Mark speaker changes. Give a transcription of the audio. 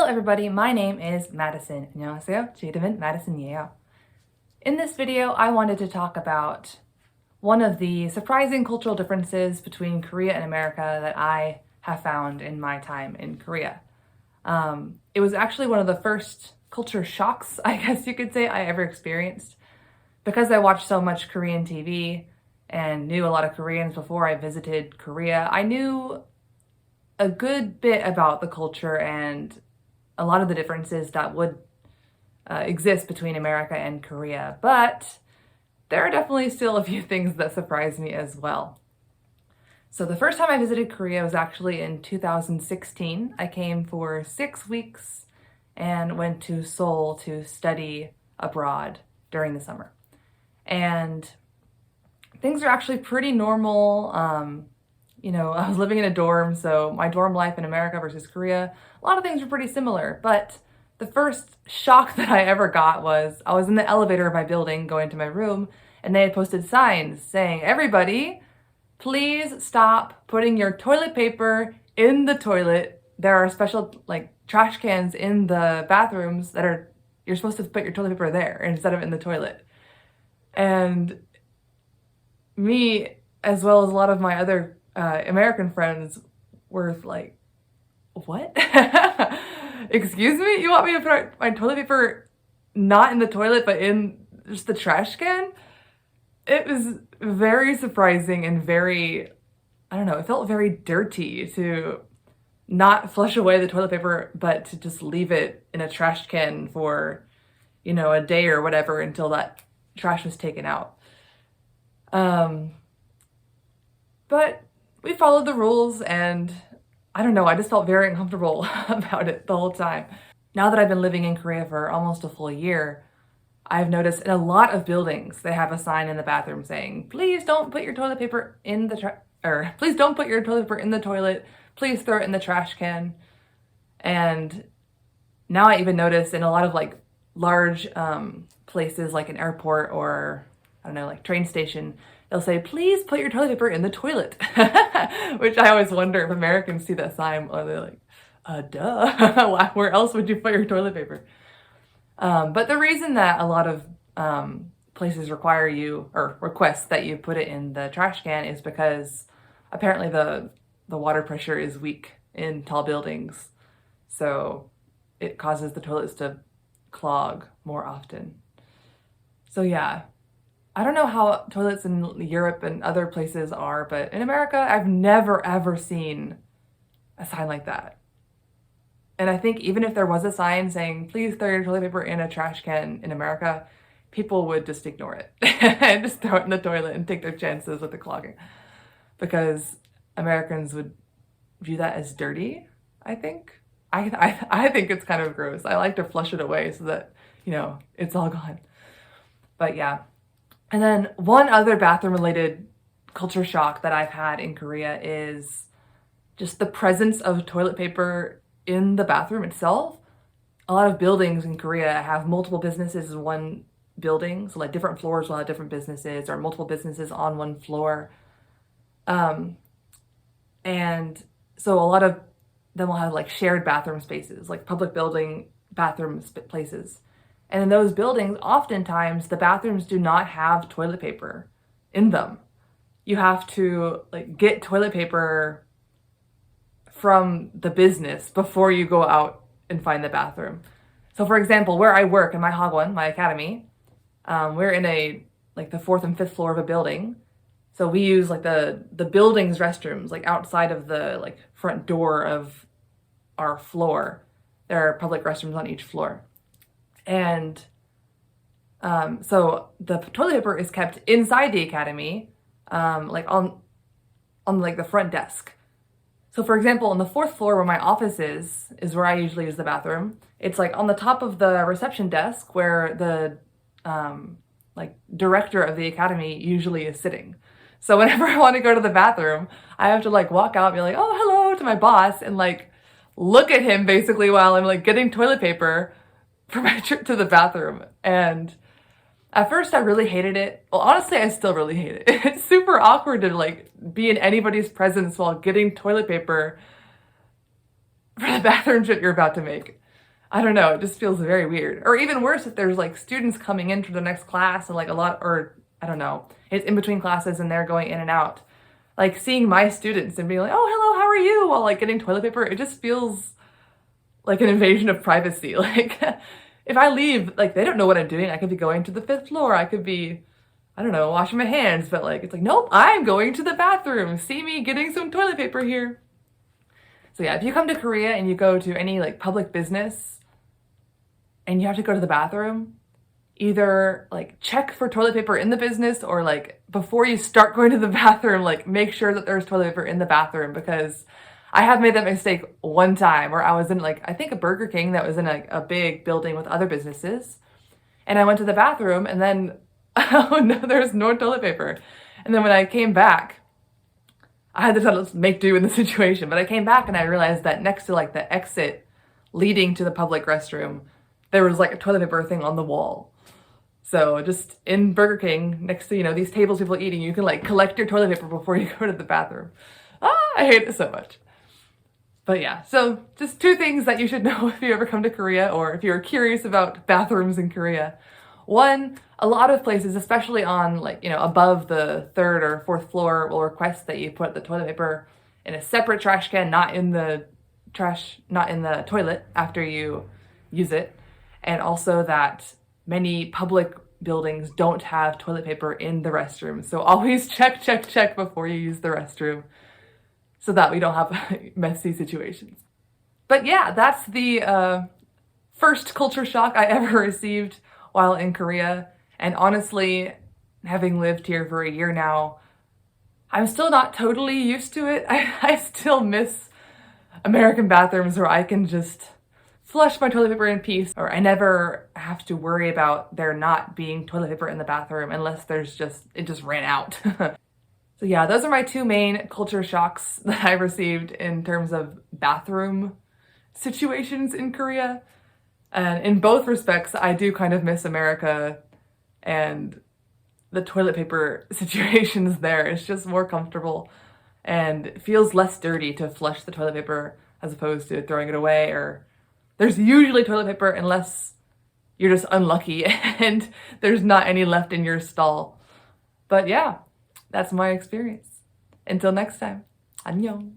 Speaker 1: everybody, my name is Madison. 안녕하세요. 제 이름은 Madison이에요. In this video, I wanted to talk about one of the surprising cultural differences between Korea and America that I have found in my time in Korea. It was actually one of the first culture shocks, I guess you could say, I ever experienced. Because I watched so much Korean TV and knew a lot of Koreans before I visited Korea, I knew a good bit about the culture and a lot of the differences that would exist between America and Korea. But there are definitely still a few things that surprised me as well. So the first time I visited Korea was actually in 2016. I came for 6 weeks and went to Seoul to study abroad during the summer. And things are actually pretty normal. I was living in a dorm, so my dorm life in America versus Korea, a lot of things were pretty similar. But the first shock that I ever got was I was in the elevator of my building going to my room, and they had posted signs saying, "Everybody, please stop putting your toilet paper in the toilet. There are special trash cans in the bathrooms you're supposed to put your toilet paper there instead of in the toilet." And me, as well as a lot of my other American friends, were like, "What? Excuse me? You want me to put my toilet paper not in the toilet but in just the trash can?" It was very surprising and very, it felt very dirty to not flush away the toilet paper but to just leave it in a trash can for, a day or whatever until that trash was taken out. But we followed the rules, and I just felt very uncomfortable about it the whole time. Now that I've been living in Korea for almost a full year, I've noticed in a lot of buildings they have a sign in the bathroom saying, "Please don't put your toilet paper in the please don't put your toilet paper in the toilet. Please throw it in the trash can." And now I even notice in a lot of large places like an airport or train station, they'll say, "Please put your toilet paper in the toilet," which I always wonder if Americans see that sign, or they're like, duh, where else would you put your toilet paper? But the reason that a lot of places require you or request that you put it in the trash can is because apparently the water pressure is weak in tall buildings. So it causes the toilets to clog more often. So yeah. I don't know how toilets in Europe and other places are, but in America, I've never ever seen a sign like that. And I think even if there was a sign saying, "Please throw your toilet paper in a trash can" in America, people would just ignore it and just throw it in the toilet and take their chances with the clogging. Because Americans would view that as dirty, I think. I think it's kind of gross. I like to flush it away so that, it's all gone. But yeah. And then one other bathroom-related culture shock that I've had in Korea is just the presence of toilet paper in the bathroom itself. A lot of buildings in Korea have multiple businesses in one building, so different floors will have different businesses or multiple businesses on one floor. And so a lot of them will have shared bathroom spaces, public building bathroom places. And in those buildings, oftentimes the bathrooms do not have toilet paper in them. You have to get toilet paper from the business before you go out and find the bathroom. So for example, where I work in my hagwon, my academy, we're in the 4th and 5th floor of a building. So we use the building's restrooms, outside of the front door of our floor. There are public restrooms on each floor. And so the toilet paper is kept inside the academy, on the front desk. So for example, on the 4th floor where my office is where I usually use the bathroom. It's on the top of the reception desk where the director of the academy usually is sitting. So whenever I want to go to the bathroom, I have to walk out and be like, "Oh, hello," to my boss and look at him basically while I'm getting toilet paper for my trip to the bathroom. And at first I really hated it. Well, honestly, I still really hate it. It's super awkward to be in anybody's presence while getting toilet paper for the bathroom trip you're about to make. I don't know, it just feels very weird. Or even worse, if there's like students coming in for the next class and like a lot, or I don't know, it's in between classes and they're going in and out. Like seeing my students and being like, oh, hello, how are you? While like getting toilet paper, it just feels like an invasion of privacy. Like if I leave, like they don't know what I'm doing. I could be going to the 5th floor. I could be, I don't know, washing my hands, but like, it's like, nope, I'm going to the bathroom. See me getting some toilet paper here. So yeah, if you come to Korea and you go to any like public business and you have to go to the bathroom, either like check for toilet paper in the business or like before you start going to the bathroom, like make sure that there's toilet paper in the bathroom, because I have made that mistake one time where I was in like, I think a Burger King that was in a big building with other businesses. And I went to the bathroom and then, oh no, there's no toilet paper. And then when I came back, I had to try to make do in the situation, but I came back and I realized that next to like the exit leading to the public restroom, there was like a toilet paper thing on the wall. So just in Burger King, next to, you know, these tables people eating, you can like collect your toilet paper before you go to the bathroom. I hate it so much. But yeah, so just 2 things that you should know if you ever come to Korea or if you're curious about bathrooms in Korea. 1, a lot of places, especially on like, you know, above the 3rd or 4th floor, will request that you put the toilet paper in a separate trash can, not in the toilet after you use it. And also that many public buildings don't have toilet paper in the restroom. So always check before you use the restroom so that we don't have messy situations. But yeah, that's the first culture shock I ever received while in Korea. And honestly, having lived here for a year now, I'm still not totally used to it. I still miss American bathrooms where I can just flush my toilet paper in peace, or I never have to worry about there not being toilet paper in the bathroom unless it just ran out. So yeah, those are my 2 main culture shocks that I received in terms of bathroom situations in Korea. And in both respects, I do kind of miss America and the toilet paper situations there. It's just more comfortable and it feels less dirty to flush the toilet paper as opposed to throwing it away, or there's usually toilet paper unless you're just unlucky and there's not any left in your stall. But yeah, that's my experience. Until next time, 안녕.